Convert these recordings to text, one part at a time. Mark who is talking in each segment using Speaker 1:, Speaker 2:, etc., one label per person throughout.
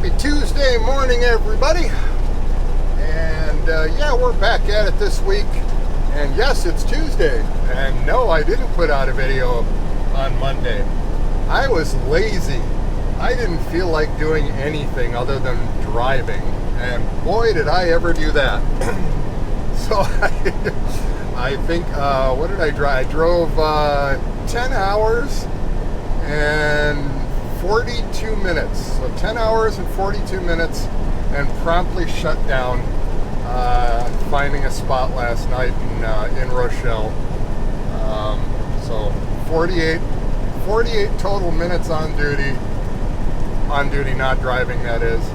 Speaker 1: Happy Tuesday morning, everybody. And yeah, we're back at it this week. And yes, it's Tuesday. And no, I didn't put out a video on Monday. I was lazy. I didn't feel like doing anything other than driving. And boy, did I ever do that. So I think, what did I drive? I drove 10 hours and 42 minutes. So 10 hours and 42 minutes, and promptly shut down, finding a spot last night in Rochelle. So 48 total minutes on duty, not driving, that is,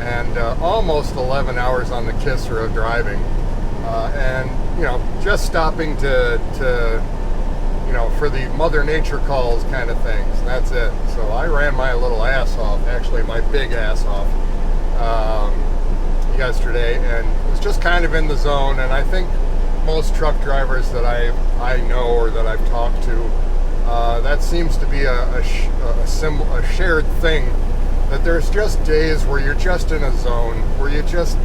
Speaker 1: and almost 11 hours on the kisser of driving, and just stopping to for the Mother Nature calls kind of things. That's it. So I ran my little ass off, actually my big ass off, yesterday, and was just kind of in the zone. And I think most truck drivers that I know or that I've talked to, that seems to be a shared thing, that there's just days where you're just in a zone, where you just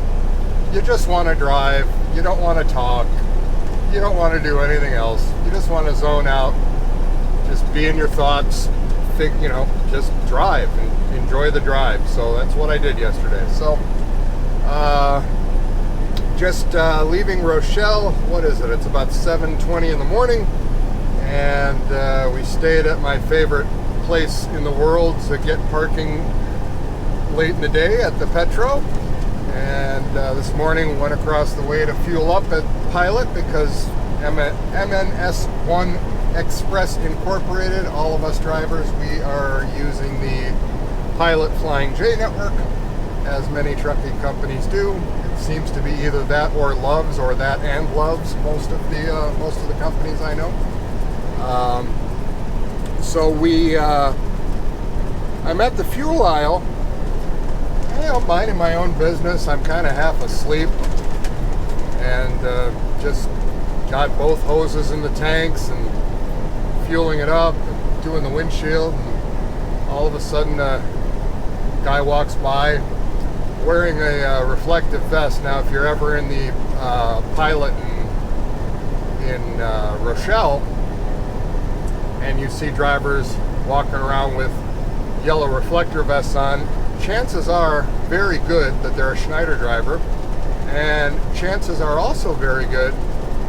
Speaker 1: want to drive, you don't want to talk, you don't want to do anything else. You just want to zone out, just be in your thoughts, just drive and enjoy the drive. So that's what I did yesterday. So just leaving Rochelle. What is it? It's about 7:20 in the morning, and we stayed at my favorite place in the world to get parking late in the day at the Petro. And this morning went across the way to fuel up at Pilot, because MNS1 Express Incorporated, all of us drivers, we are using the Pilot Flying J network, as many trucking companies do. It seems to be either that or Loves, or that and Loves, most of the companies I know. So I'm at the fuel aisle. Minding my own business. I'm kind of half asleep, and just got both hoses in the tanks and fueling it up and doing the windshield, and all of a sudden a guy walks by wearing a reflective vest. Now, if you're ever in the Pilot in Rochelle, and you see drivers walking around with yellow reflector vests on, chances are very good that they're a Schneider driver, and chances are also very good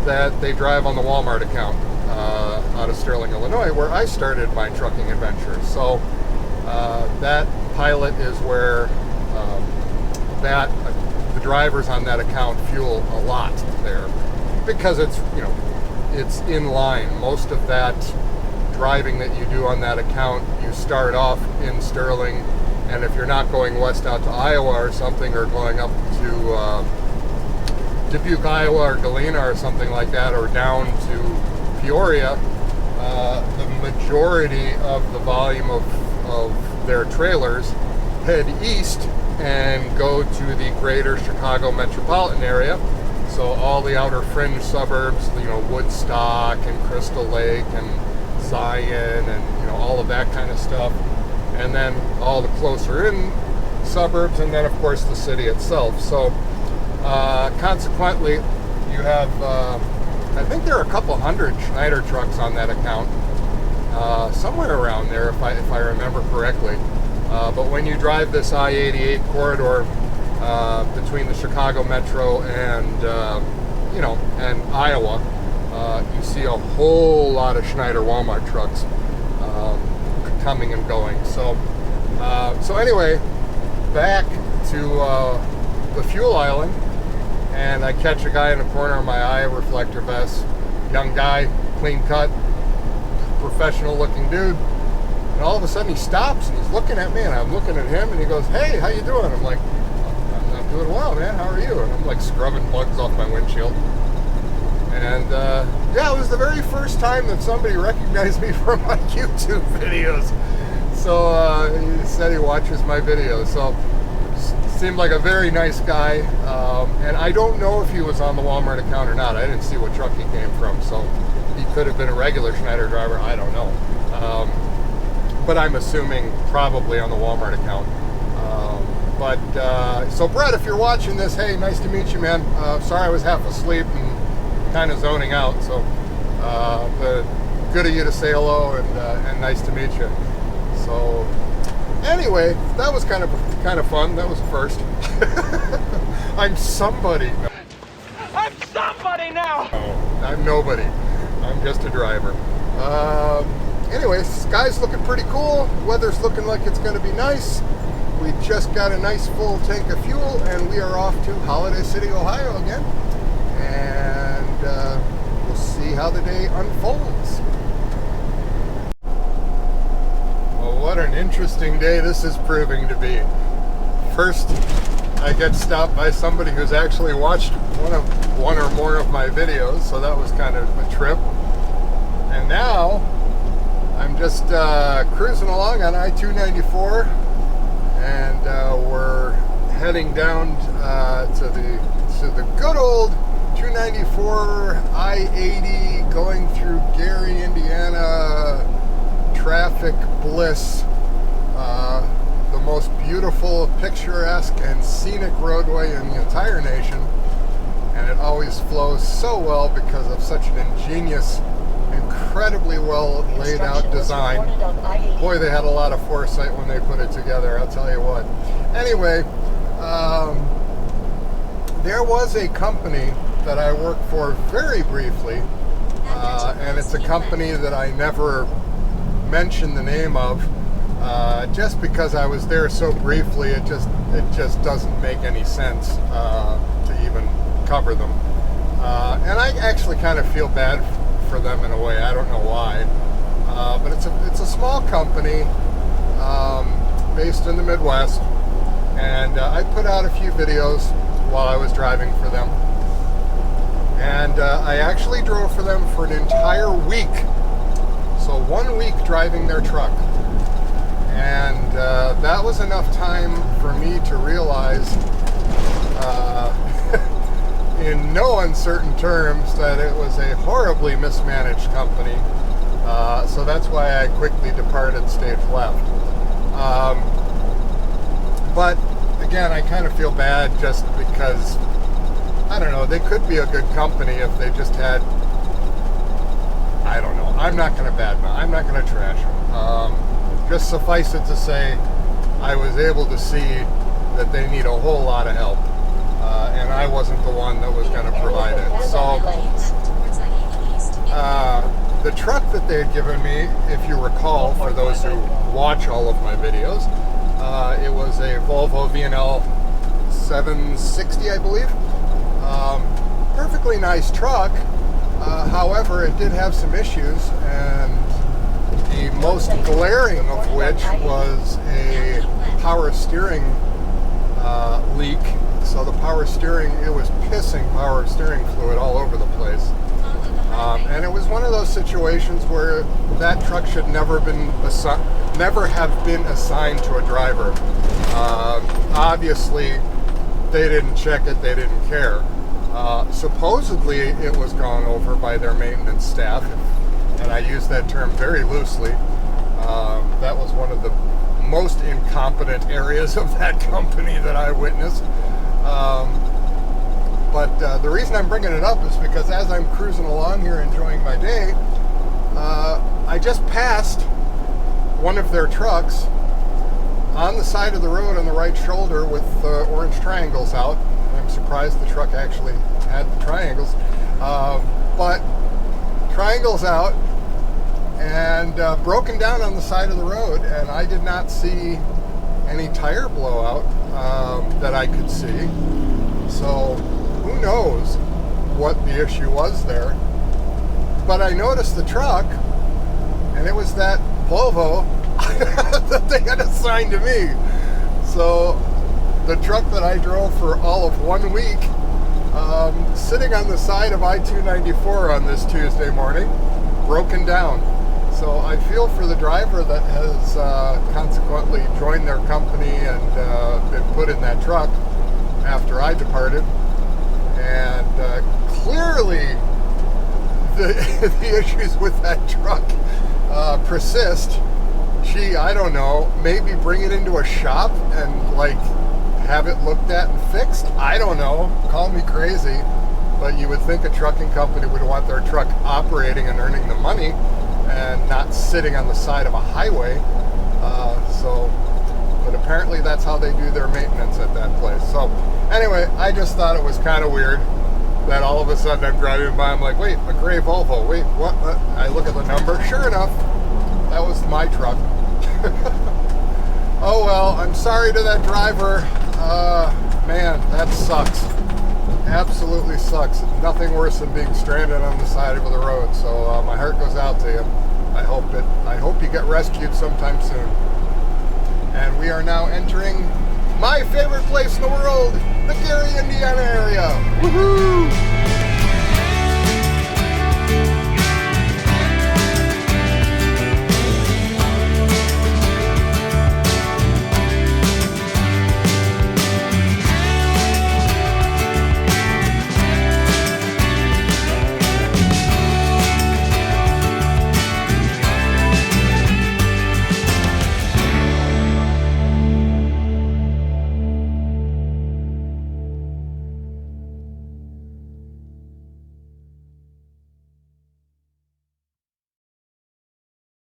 Speaker 1: that they drive on the Walmart account out of Sterling, Illinois, where I started my trucking adventure. So that Pilot is where the drivers on that account fuel a lot there, because it's in line. Most of that driving that you do on that account, you start off in Sterling. And if you're not going west out to Iowa or something, or going up to Dubuque, Iowa, or Galena or something like that, or down to Peoria, the majority of the volume of their trailers head east and go to the greater Chicago metropolitan area. So all the outer fringe suburbs, Woodstock and Crystal Lake and Zion and all of that kind of stuff. And then all the closer in suburbs, and then of course the city itself. So consequently, you have I think there are a couple hundred Schneider trucks on that account, somewhere around there, if I remember correctly. But when you drive this I-88 corridor between the Chicago Metro and and Iowa, you see a whole lot of Schneider Walmart trucks coming and going. So anyway, back to the fuel island, and I catch a guy in the corner of my eye, reflector vest, young guy, clean cut, professional looking dude, and all of a sudden he stops and he's looking at me, and I'm looking at him, and he goes, "Hey, how you doing?" I'm like, I'm doing well, man, how are you? And I'm like scrubbing bugs off my windshield. And yeah, it was the very first time that somebody recognized me from my YouTube videos. So he said he watches my videos. So seemed like a very nice guy. And I don't know if he was on the Walmart account or not. I didn't see what truck he came from. So he could have been a regular Schneider driver. I don't know. But I'm assuming probably on the Walmart account. But so Brett, if you're watching this, hey, nice to meet you, man. Sorry I was half asleep and kind of zoning out. So but good of you to say hello, and nice to meet you. So anyway, that was kind of fun. That was a first. I'm somebody.
Speaker 2: I'm somebody now.
Speaker 1: No, I'm nobody. I'm just a driver. Anyway, sky's looking pretty cool. Weather's looking like it's going to be nice. We just got a nice full tank of fuel, and we are off to Holiday City, Ohio again. And we'll see how the day unfolds. Well, what an interesting day this is proving to be. First, I get stopped by somebody who's actually watched one or more of my videos, so that was kind of a trip. And now I'm just cruising along on I-294, and we're heading down to the good old 294 I-80, going through Gary, Indiana. Traffic bliss. The most beautiful, picturesque, and scenic roadway in the entire nation, and it always flows so well because of such an ingenious, incredibly well laid out design. Boy, they had a lot of foresight when they put it together, I'll tell you what. Anyway, there was a company that I worked for very briefly, and it's a company that I never mentioned the name of, just because I was there so briefly. It just doesn't make any sense to even cover them, and I actually kind of feel bad for them in a way. I don't know why, but it's a small company based in the Midwest, and I put out a few videos while I was driving for them, and I actually drove for them for an entire week. So 1 week driving their truck, and that was enough time for me to realize in no uncertain terms that it was a horribly mismanaged company. So that's why I quickly departed stage left. But again, I kind of feel bad just because, I don't know, they could be a good company if they just had, I don't know. I'm not going to badmouth. I'm not going to trash them. Just suffice it to say, I was able to see that they need a whole lot of help, and I wasn't the one that was going to provide it. So the truck that they had given me, if you recall, for those who watch all of my videos, it was a Volvo V&L 760, I believe. Perfectly nice truck. However, it did have some issues, and the most glaring of which was a power steering leak. So the power steering, it was pissing power steering fluid all over the place. And it was one of those situations where that truck should never have been assigned to a driver. Obviously, they didn't check it, they didn't care. Supposedly it was gone over by their maintenance staff, and I use that term very loosely. That was one of the most incompetent areas of that company that I witnessed. But the reason I'm bringing it up is because as I'm cruising along here enjoying my day, I just passed one of their trucks on the side of the road on the right shoulder with orange triangles out. I'm surprised the truck actually had the triangles, but triangles out and broken down on the side of the road, and I did not see any tire blowout that I could see. So who knows what the issue was there, but I noticed the truck, and it was that Volvo that they had assigned to me. So the truck that I drove for all of 1 week, sitting on the side of I-294 on this Tuesday morning, broken down. So I feel for the driver that has consequently joined their company and been put in that truck after I departed. And clearly the issues with that truck persist. Gee, I don't know, maybe bring it into a shop and like have it looked at and fixed? I don't know. Call me crazy. But you would think a trucking company would want their truck operating and earning the money and not sitting on the side of a highway. But apparently that's how they do their maintenance at that place. So anyway, I just thought it was kind of weird that all of a sudden I'm driving by, I'm like, wait, a gray Volvo. Wait, what? I look at the number. Sure enough, that was my truck. Oh well, I'm sorry to that driver. Man, that sucks. Absolutely sucks. Nothing worse than being stranded on the side of the road. So my heart goes out to you. I hope you get rescued sometime soon. And we are now entering my favorite place in the world, the Gary, Indiana area. Woohoo!